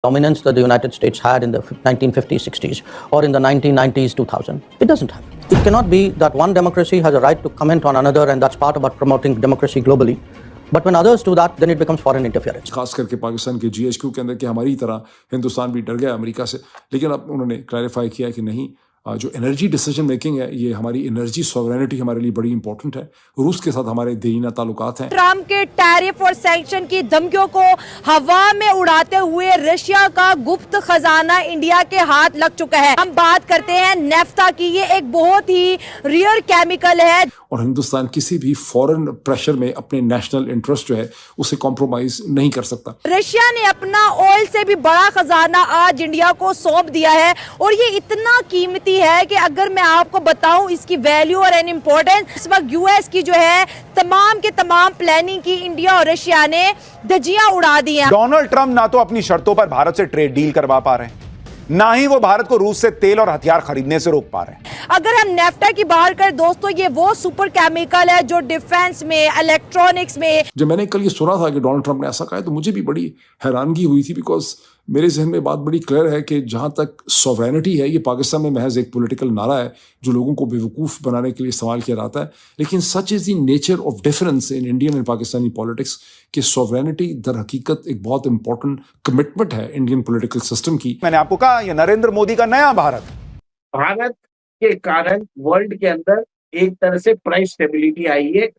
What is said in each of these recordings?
dominance that the United States had in the 1950s, 60s, or in the 1990s, 2000. It doesn't have. It cannot be that one democracy has a right to comment on another, and that's part about promoting democracy globally. But when others do that, then it becomes foreign interference. खास करके पाकिस्तान के GHQ के अंदर कि हमारी तरह हिंदुस्तान भी डर गया अमेरिका से, लेकिन अब उन्होंने क्लैरिफाई किया कि नहीं, जो एनर्जी डिसीजन मेकिंग है, ये हमारी एनर्जी सॉवरेनिटी हमारे लिए बड़ी इंपॉर्टेंट है। रूस के साथ हमारे देरीना ताल्लुकात हैं। ट्रम्प के टैरिफ और सैंक्शन की धमकियों को हवा में उड़ाते हुए रशिया का गुप्त खजाना इंडिया के हाथ लग चुका है। हम बात करते हैं नेफ्टा की। ये एक बहुत ही रेयर केमिकल है और हिंदुस्तान किसी भी फॉरेन प्रेशर में अपने नेशनल इंटरेस्ट जो है उसे कॉम्प्रोमाइज नहीं कर सकता। रशिया ने अपना ऑयल से भी बड़ा खजाना आज इंडिया को सौंप दिया है, और ये इतना कीमती है कि अगर मैं आपको बताऊं इसकी वैल्यू और एन इम्पोर्टेंस, इस वक्त यूएस की जो है तमाम के तमाम प्लानिंग की इंडिया और रशिया ने धज्जियां उड़ा दी हैं। डोनाल्ड ट्रंप ना तो अपनी शर्तों पर भारत से ट्रेड डील करवा पा रहे हैं, ना ही वो भारत को रूस से तेल और हथियार खरीदने से रोक पा रहे हैं। अगर हम नेफ्टा की बात करें दोस्तों, ये वो सुपर केमिकल है जो डिफेंस में, इलेक्ट्रॉनिक्स में। जब मैंने कल ये सुना था कि डोनाल्ड ट्रंप ने ऐसा कहा तो मुझे भी बड़ी हैरानगी हुई थी, बिकॉज मेरे जहन में बात बड़ी क्लियर है कि जहां तक सॉवरेनिटी है, ये पाकिस्तान में महज एक पॉलिटिकल नारा है जो लोगों को बेवकूफ़ बनाने के लिए इस्तेमाल किया जाता है। लेकिन such is the nature of difference in Indian and Pakistani politics कि सॉवरेनिटी दर हकीकत एक बहुत इंपॉर्टेंट कमिटमेंट है इंडियन पॉलिटिकल सिस्टम की। मैंने आपको कहा ये नरेंद्र मोदी का नया भारत के कारण वर्ल्ड के अंदर एक तरह से प्राइस स्टेबिलिटी आई है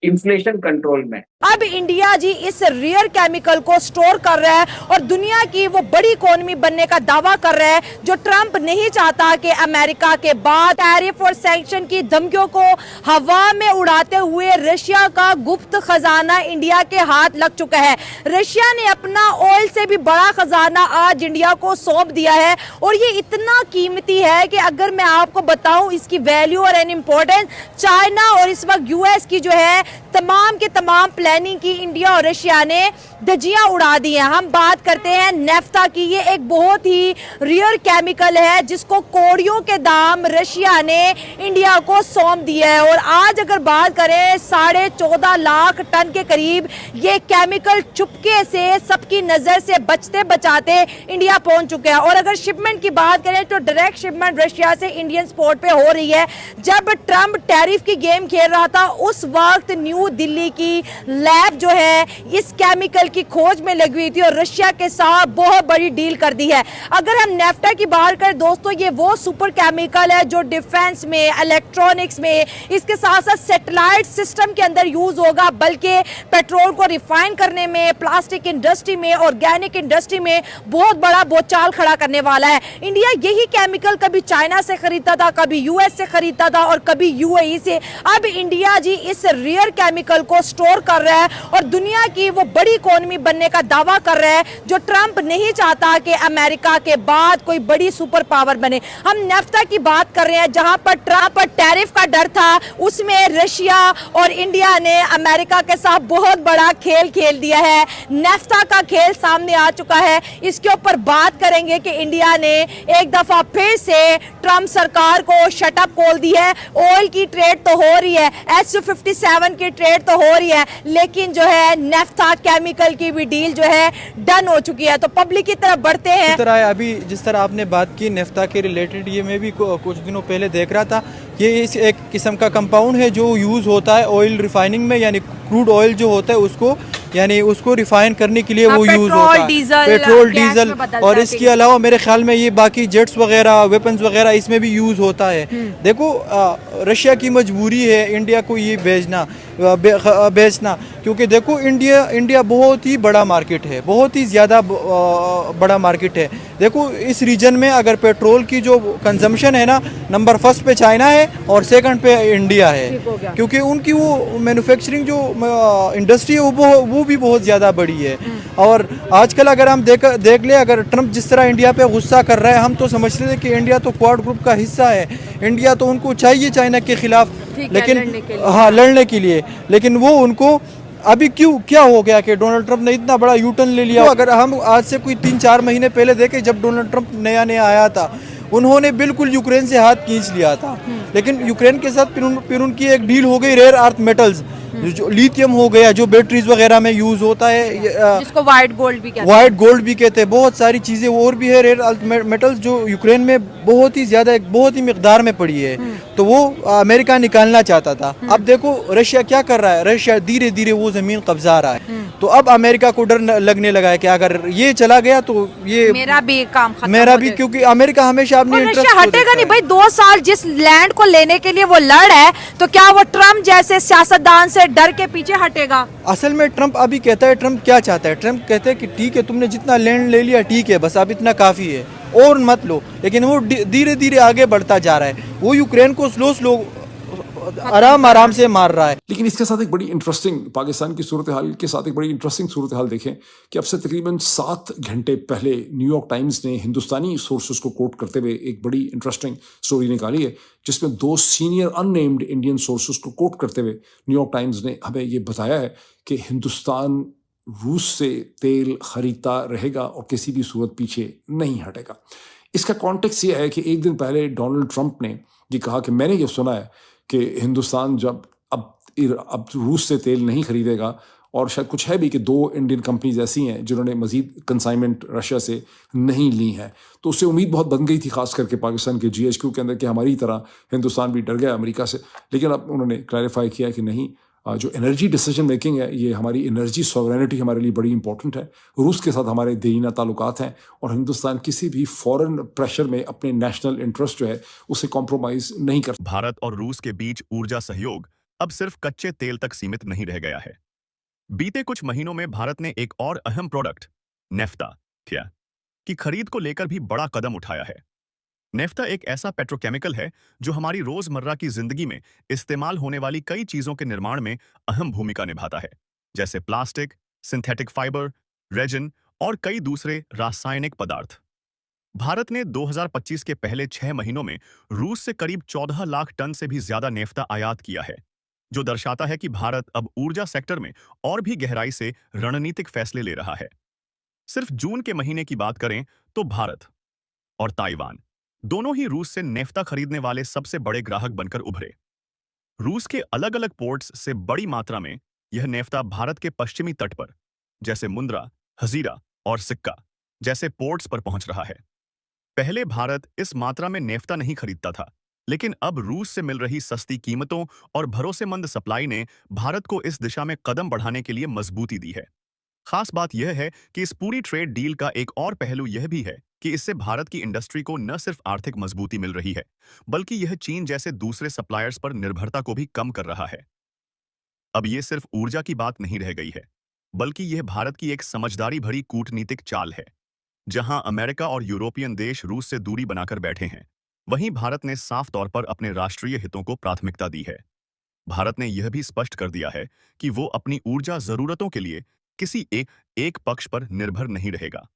इन्फ्लेशन कंट्रोल में। अब इंडिया जी इस रेयर केमिकल को स्टोर कर रहा है और दुनिया की वो बड़ी इकोनॉमी बनने का दावा कर रहा है जो ट्रंप नहीं चाहता कि अमेरिका के बाद टैरिफ और सैंक्शन की धमकियों को हवा में उड़ाते हुए रशिया का गुप्त खजाना इंडिया के हाथ लग चुका है। रशिया ने अपना ऑयल से भी बड़ा खजाना आज इंडिया को सौंप दिया है, और ये इतना कीमती है कि अगर मैं आपको बताऊं इसकी वैल्यू और एन इम्पोर्टेंस, चाइना और इस वक्त यूएस की जो है तमाम के तमाम प्लानिंग की इंडिया और रशिया ने धज्जियां उड़ा दी हैं। हम बात करते हैं नेफ्टा की। ये एक बहुत ही रेयर केमिकल है जिसको कौड़ियों के दाम रशिया ने इंडिया को सौंप दिया है, और आज अगर बात करें 14.5 लाख टन के करीब ये केमिकल चुपके से सबकी नजर से बचते बचाते इंडिया पहुंच चुके हैं। और अगर शिपमेंट की बात करें तो डायरेक्ट शिपमेंट रशिया से इंडियन पोर्ट पे हो रही है। जब ट्रंप टैरिफ की गेम खेल रहा था उस वक्त न्यू दिल्ली की लैब जो है इस केमिकल की खोज में लगी हुई थी और रशिया के साथ बहुत बड़ी डील कर दी है। अगर हम नेफ्टा की बात करें दोस्तों, ये वो सुपर केमिकल है जो डिफेंस में, इलेक्ट्रॉनिक्स में, इसके साथ साथ सैटेलाइट सिस्टम के अंदर यूज होगा, बल्कि पेट्रोल को रिफाइन करने में, प्लास्टिक इंडस्ट्री में, ऑर्गेनिक इंडस्ट्री में बहुत बड़ा बोचाल खड़ा करने वाला है। इंडिया यही केमिकल कभी चाइना से खरीदता था, कभी यूएस से खरीदता था और कभी यूएई से। अब इंडिया जी इस रेयर केमिकल को स्टोर कर रहा है और दुनिया की वो बड़ी इकोनॉमी बनने का दावा कर रहा है जो ट्रंप नहीं चाहता कि अमेरिका के बाद कोई बड़ी सुपर पावर बने। हम नेफ्टा की बात कर रहे हैं जहां पर ट्रंप पर टैरिफ का डर था, उसमें रशिया और इंडिया ने अमेरिका के साथ बहुत बड़ा खेल खेल दिया है। नेफ्टा का खेल सामने आ चुका है। इसके ऊपर बात करेंगे कि इंडिया ने एक दफा फिर से ट्रंप सरकार को शटअप खोल दी है। ऑयल की ट्रेड तो हो रही है, SU-57 की ट्रेड तो हो रही है, लेकिन जो है नेफ्टा केमिकल की भी डील जो है डन हो चुकी है। तो पब्लिक की तरफ बढ़ते हैं। इस तरह अभी जिस तरह आपने बात की नेफ्टा के रिलेटेड, ये मैं भी कुछ दिनों पहले देख रहा था। ये इस एक किस्म का कंपाउंड है जो यूज़ होता है ऑयल रिफाइनिंग में, यानी क्रूड ऑयल जो होता है उसको, यानी उसको रिफाइन करने के लिए वो यूज़ होता है, पेट्रोल, डीजल, और इसके अलावा मेरे ख्याल में ये बाकी जेट्स वगैरह, वेपन्स वगैरह इसमें भी यूज़ होता है। देखो रशिया की मजबूरी है इंडिया को ये बेचना, क्योंकि देखो इंडिया बहुत ही बड़ा मार्केट है, बहुत ही ज़्यादा बड़ा मार्केट है। देखो इस रीजन में अगर पेट्रोल की जो कंजम्पशन है ना, नंबर 1 पे चाइना है और 2nd पे इंडिया है, क्योंकि उनकी वो मैन्युफैक्चरिंग जो इंडस्ट्री है वो भी बहुत ज़्यादा बड़ी है। और आजकल अगर हम देख ले, अगर ट्रंप जिस तरह इंडिया पे गुस्सा कर रहा है, हम तो समझते थे कि इंडिया तो क्वाड ग्रुप का हिस्सा है, इंडिया तो उनको चाहिए चाइना के खिलाफ, लेकिन लड़ने के लिए, लेकिन वो उनको अभी क्या हो गया कि डोनाल्ड ट्रंप ने इतना बड़ा यू टर्न ले लिया। तो अगर हम आज से कोई 3-4 महीने पहले देखें, जब डोनाल्ड ट्रंप नया आया था, उन्होंने बिल्कुल यूक्रेन से हाथ खींच लिया था, लेकिन यूक्रेन के साथ फिर उनकी एक डील हो गई रेयर अर्थ मेटल्स, जो लिथियम हो गया, जो बैटरीज वगैरह में यूज होता है, जिसको व्हाइट गोल्ड भी कहते हैं। वाइट गोल्ड भी कहते हैं, बहुत सारी चीज़ें और भी है रेयर अर्थ मेटल्स जो यूक्रेन में बहुत ही ज़्यादा, बहुत ही मिकदार में पड़ी है, तो वो अमेरिका निकालना चाहता था। अब देखो रशिया क्या कर रहा है, रशिया धीरे धीरे वो ज़मीन कब्जा रहा है, तो अब अमेरिका को डर लगने लगा है कि अगर ये चला गया तो ये मेरा भी काम खत्म मेरा हो भी, जाएगा। क्योंकि अमेरिका हमेशा अपनी और इंटरेस्ट रशिया हटेगा नहीं भाई, 2 साल जिस लैंड को लेने के लिए वो लड़ है, तो क्या वो ट्रम्प जैसे सियासतदान से डर के पीछे हटेगा? असल में ट्रम्प अभी कहता है, ट्रम्प क्या चाहता है, ट्रम्प कहते हैं कि ठीक है तुमने जितना लैंड ले लिया ठीक है, बस अब इतना काफ़ी है और मत लो, लेकिन वो धीरे धीरे आगे बढ़ता जा रहा है, वो यूक्रेन को स्लो आराम से मार रहा है। लेकिन इसके साथ एक बड़ी इंटरेस्टिंग, पाकिस्तान की सूरत हाल के साथ एक बड़ी इंटरेस्टिंग सूरत हाल देखें कि अब से तकरीबन 7 घंटे पहले न्यूयॉर्क टाइम्स ने हिंदुस्तानी सोर्सेज को कोट करते हुए एक बड़ी इंटरेस्टिंग स्टोरी निकाली है, जिसमें 2 सीनियर अननेम्ड इंडियन सोर्सेज को कोट करते हुए न्यूयॉर्क टाइम्स ने हमें ये बताया है कि हिंदुस्तान रूस से तेल खरीदता रहेगा और किसी भी सूरत पीछे नहीं हटेगा। इसका कॉन्टेक्स्ट ये है कि एक दिन पहले डोनाल्ड ट्रंप ने ये कहा कि मैंने ये सुना है कि हिंदुस्तान जब अब रूस से तेल नहीं खरीदेगा, और शायद कुछ है भी कि 2 इंडियन कंपनीज ऐसी हैं जिन्होंने मजीद कंसाइनमेंट रशिया से नहीं ली हैं, तो उससे उम्मीद बहुत बन गई थी खास करके पाकिस्तान के GHQ के अंदर कि हमारी तरह हिंदुस्तान भी डर गया अमेरिका से। लेकिन अब उन्होंने क्लैरिफाई किया कि नहीं, जो एनर्जी डिसीजन मेकिंग है, ये हमारी एनर्जी सॉवरेनिटी हमारे लिए बड़ी इंपॉर्टेंट है, रूस के साथ हमारे देरीना ताल्लुकात हैं, और हिंदुस्तान किसी भी फॉरेन प्रेशर में अपने नेशनल इंटरेस्ट जो है उसे कॉम्प्रोमाइज नहीं कर। भारत और रूस के बीच ऊर्जा सहयोग अब सिर्फ कच्चे तेल तक सीमित नहीं रह गया है। बीते कुछ महीनों में भारत ने एक और अहम प्रोडक्ट नेफ्ता की खरीद को लेकर भी बड़ा कदम उठाया है। नेफ्ता एक ऐसा पेट्रोकेमिकल है जो हमारी रोजमर्रा की जिंदगी में इस्तेमाल होने वाली कई चीजों के निर्माण में अहम भूमिका निभाता है, जैसे प्लास्टिक, सिंथेटिक फाइबर, रेजिन और कई दूसरे रासायनिक पदार्थ। भारत ने 2025 के पहले 6 महीनों में रूस से करीब 14 लाख टन से भी ज्यादा नेफ्ता आयात किया है, जो दर्शाता है कि भारत अब ऊर्जा सेक्टर में और भी गहराई से रणनीतिक फैसले ले रहा है। सिर्फ जून के महीने की बात करें तो भारत और ताइवान दोनों ही रूस से नेफ्ता खरीदने वाले सबसे बड़े ग्राहक बनकर उभरे। रूस के अलग अलग पोर्ट्स से बड़ी मात्रा में यह नेफ्ता भारत के पश्चिमी तट पर, जैसे मुंद्रा, हजीरा और सिक्का जैसे पोर्ट्स पर पहुंच रहा है। पहले भारत इस मात्रा में नेफ्ता नहीं खरीदता था, लेकिन अब रूस से मिल रही सस्ती कीमतों और भरोसेमंद सप्लाई ने भारत को इस दिशा में कदम बढ़ाने के लिए मजबूती दी है। खास बात यह है कि इस पूरी ट्रेड डील का एक और पहलू यह भी है कि इससे भारत की इंडस्ट्री को न सिर्फ आर्थिक मजबूती मिल रही है, बल्कि यह चीन जैसे दूसरे सप्लायर्स पर निर्भरता को भी कम कर रहा है। अब यह सिर्फ ऊर्जा की बात नहीं रह गई है, बल्कि यह भारत की एक समझदारी भरी कूटनीतिक चाल है। जहां अमेरिका और यूरोपियन देश रूस से दूरी बनाकर बैठे हैं, वहीं भारत ने साफ तौर पर अपने राष्ट्रीय हितों को प्राथमिकता दी है। भारत ने यह भी स्पष्ट कर दिया है कि वो अपनी ऊर्जा जरूरतों के लिए किसी एक पक्ष पर निर्भर नहीं रहेगा।